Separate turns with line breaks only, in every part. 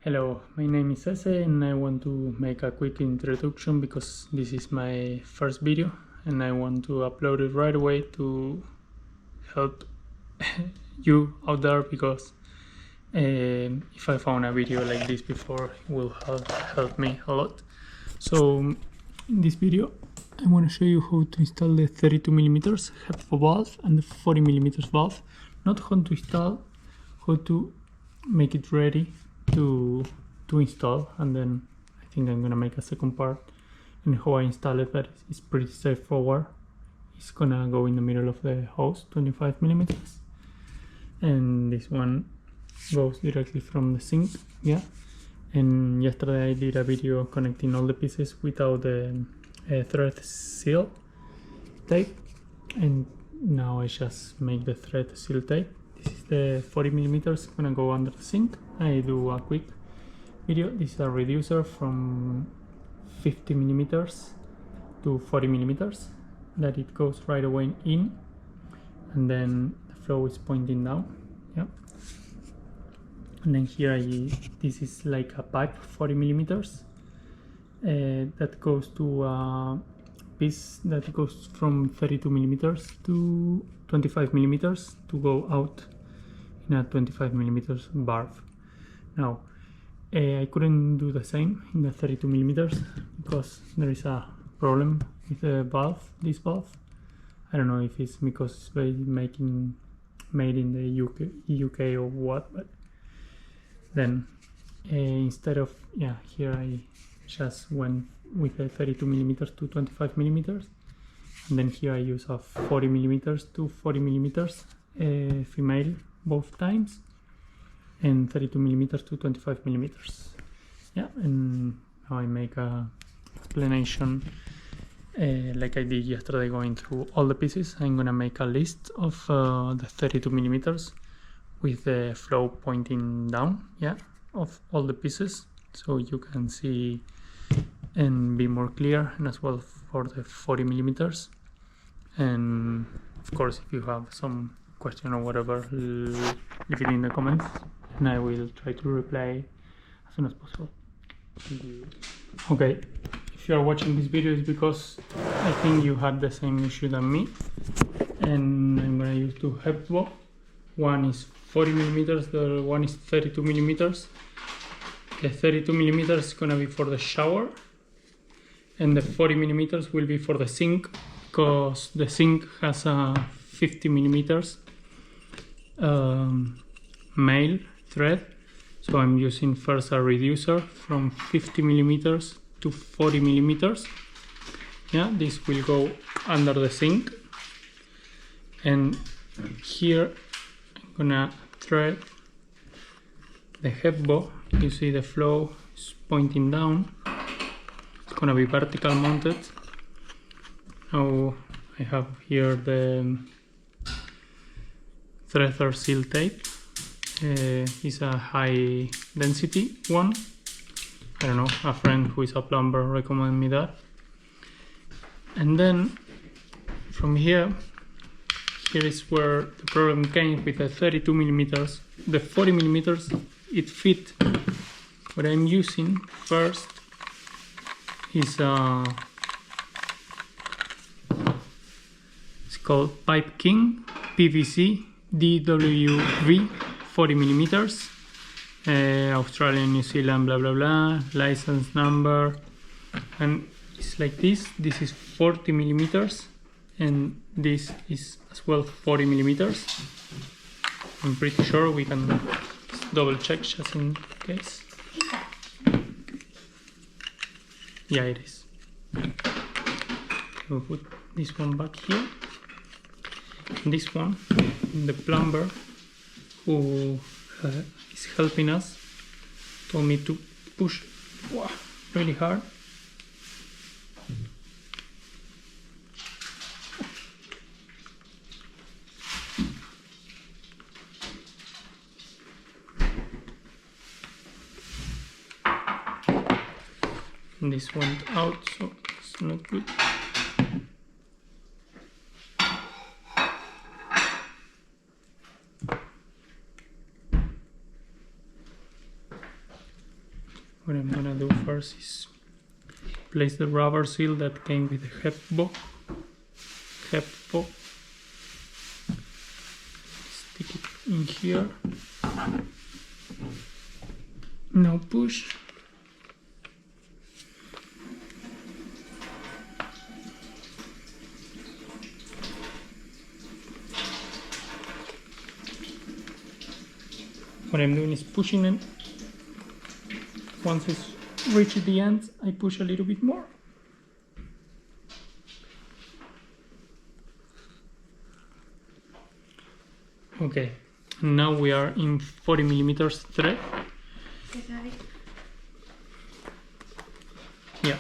Hello, my name is Ese and I want to make a quick introduction because this is my first video and I want to upload it right away to help you out there because if I found a video like this before, it will help me a lot. So in this video I want to show you how to install the 32mm Hepvo valve and the 40mm valve. Not how to install, how to make it ready to install, and then I think I'm gonna make a second part and how I install it, but it's pretty straightforward. It's gonna go in the middle of the hose, 25mm, and this one goes directly from the sink. Yeah, and yesterday I did a video connecting all the pieces without the thread seal tape, and now I just make the thread seal tape. This is the 40mm, gonna go under the sink. I do a quick video. This is a reducer from 50mm to 40mm that it goes right away in, and then the flow is pointing down. Yeah, and then here this is like a pipe, 40mm, that goes to a piece that goes from 32mm to 25mm to go out in a 25mm barb. Now I couldn't do the same in the 32mm because there is a problem with the valve, this valve. I don't know if it's because it's made in the UK or what, but then instead of, yeah, here I just went with the 32mm to 25mm, and then here I use a 40mm to 40mm female both times, and 32mm to 25mm. Yeah, and now I make a explanation like I did yesterday, going through all the pieces. I'm gonna make a list of the 32mm with the flow pointing down, yeah, of all the pieces, so you can see and be more clear, and as well for the 40mm. And of course, if you have some question or whatever, leave it in the comments and I will try to reply as soon as possible. Okay, if you are watching this video, it's because I think you had the same issue than me, and I'm gonna use two Hepvo. One is 40mm, the other one is 32mm. The 32mm is gonna be for the shower, and the 40mm will be for the sink, because the sink has a 50mm male thread. So I'm using first a reducer from 50mm to 40mm. Yeah, this will go under the sink, and here I'm gonna thread the Hepvo. You see the flow is pointing down. It's gonna be vertical mounted. Now I have here the thread seal tape. It's a high density one. I don't know, a friend who is a plumber recommended me that. And then from here is where the problem came with the 32mm. The 40mm, it fit. What I'm using first is it's called Pipe King PVC DWV 40mm, Australia, New Zealand, blah blah blah, license number, and it's like this. This is 40mm, and this is as well 40mm. I'm pretty sure we can double check just in case. Yeah, it is. We'll put this one back here. And this one, the plumber who is helping us told me to push really hard. And this went out, so it's not good. what I'm gonna do first is place the rubber seal that came with the Hepvo. Stick it in here. Now push. What I'm doing is pushing it. Once it's reached the end, I push a little bit more. Okay, now we are in 40mm thread. Yeah,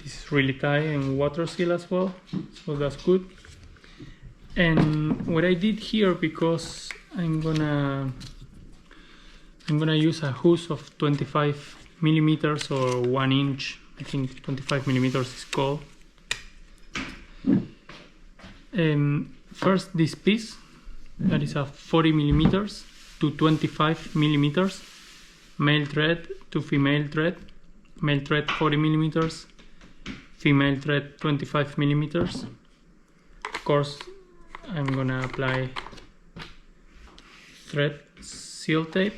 this is really tight and water seal as well, so that's good. And what I did here, because I'm gonna use a hose of 25mm or 1 inch. I think 25mm is called. First, this piece that is a 40mm to 25mm male thread to female thread. Male thread 40mm, female thread 25mm. Of course, I'm gonna apply thread seal tape,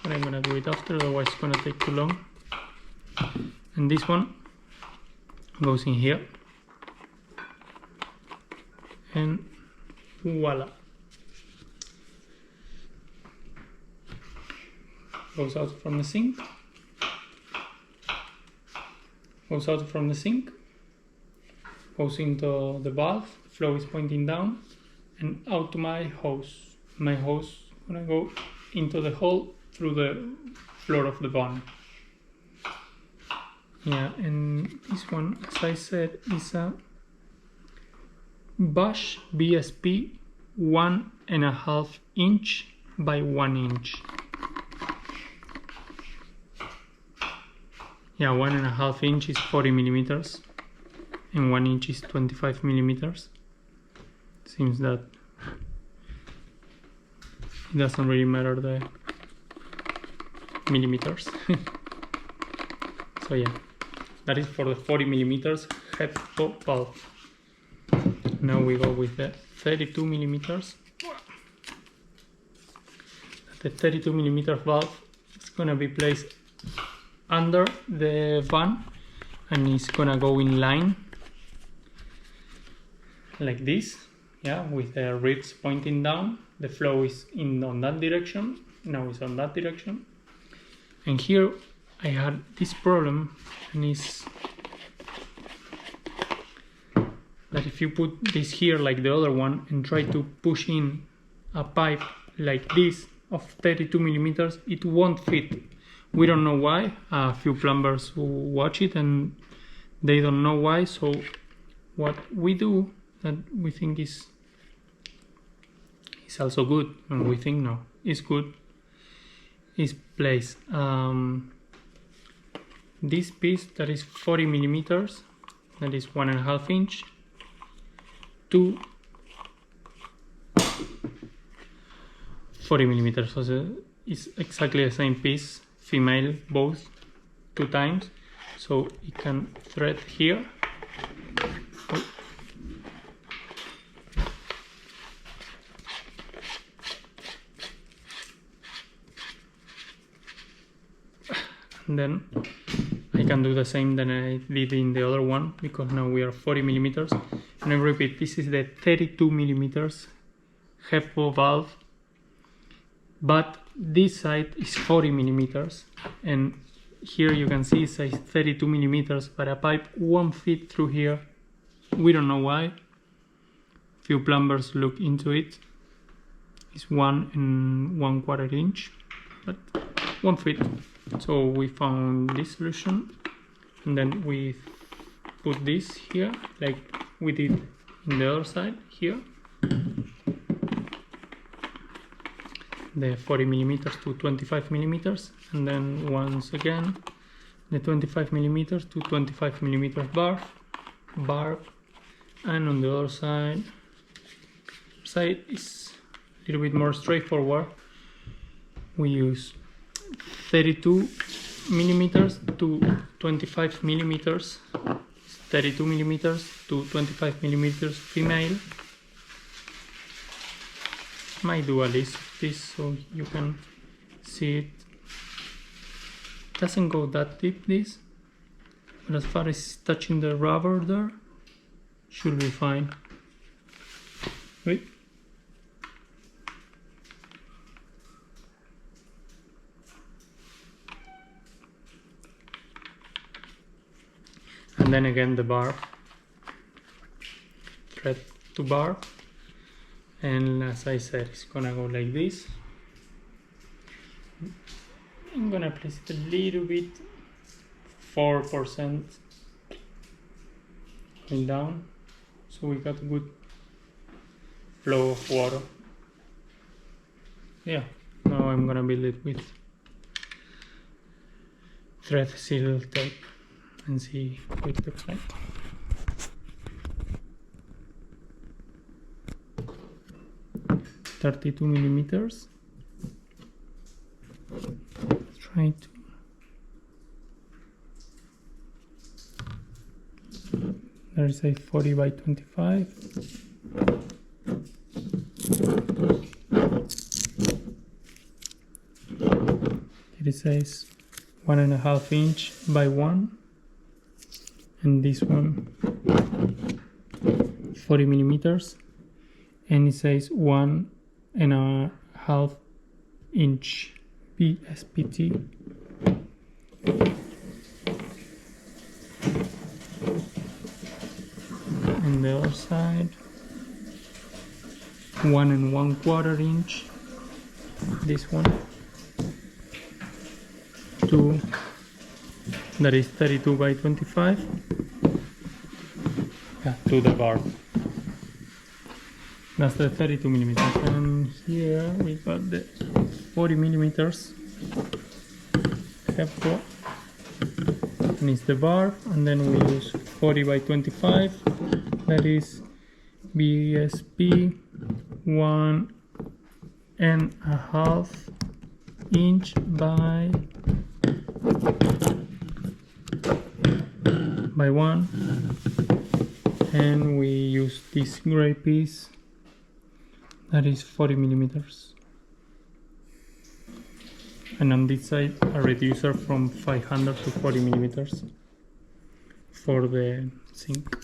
but I'm gonna do it after, otherwise it's gonna take too long. And this one goes in here, and voila, goes out from the sink, goes out from the sink, goes into the valve, the flow is pointing down, and out to my hose. My hose gonna go into the hole through the floor of the van. Yeah, and this one, as I said, is a Bosch BSP 1.5 inch by 1 inch. Yeah, 1.5 inch is 40mm and 1 inch is 25mm. Seems that it doesn't really matter the millimeters. So yeah, that is for the 40mm Hepvo valve. Now we go with the 32mm. The 32mm valve is gonna be placed under the van and it's gonna go in line like this, yeah, with the ribs pointing down. The flow is on that direction, now it's on that direction. And here I had this problem, and it's that if you put this here like the other one and try to push in a pipe like this of 32mm, it won't fit. We don't know why. A few plumbers who watch it and they don't know why. So what we do that we think is also good, and we think no, it's good, is place this piece that is 40mm, that is 1.5 inch, to 40mm. So it's exactly the same piece, female both, 2 times, so it can thread here. And then I can do the same that I did in the other one, because now we are 40mm. And I repeat, this is the 32mm Hepvo valve, but this side is 40mm, and here you can see it says 32mm, but a pipe won't fit through here. We don't know why. Few plumbers look into it. It's 1 1/4 inch, but won't fit. So we found this solution, and then we put this here like we did in the other side here, the 40mm to 25mm, and then once again the 25mm to 25mm barb, and on the other side is a little bit more straightforward. We use 32 millimeters to 25 millimeters, 32 millimeters to 25 millimeters female. Might do a list of this so you can see it. Doesn't go that deep, this, but as far as touching the rubber there, should be fine. Wait. And then again the barb, thread to barb, and as I said, it's gonna go like this. I'm gonna place it a little bit, 4% going down, so we got a good flow of water. Yeah, now I'm gonna build it with thread seal tape and see what it looks like. .32 millimeters. Let's try to. There is a 40 by 25. It says 1.5 inch by 1. And this one 40 millimeters, and it says 1.5 inch BSPT. And the other side 1 1/4 inch, this one, 2, that is 32 by 25. Yeah, to the barb. That's the 32 millimeters, and here we got the 40 millimeters Hepvo, and it's the barb, and then we use 40 by 25, that is BSP 1.5 inch by 1, and we use this gray piece that is 40 millimeters, and on this side a reducer from 500 to 40 millimeters for the sink.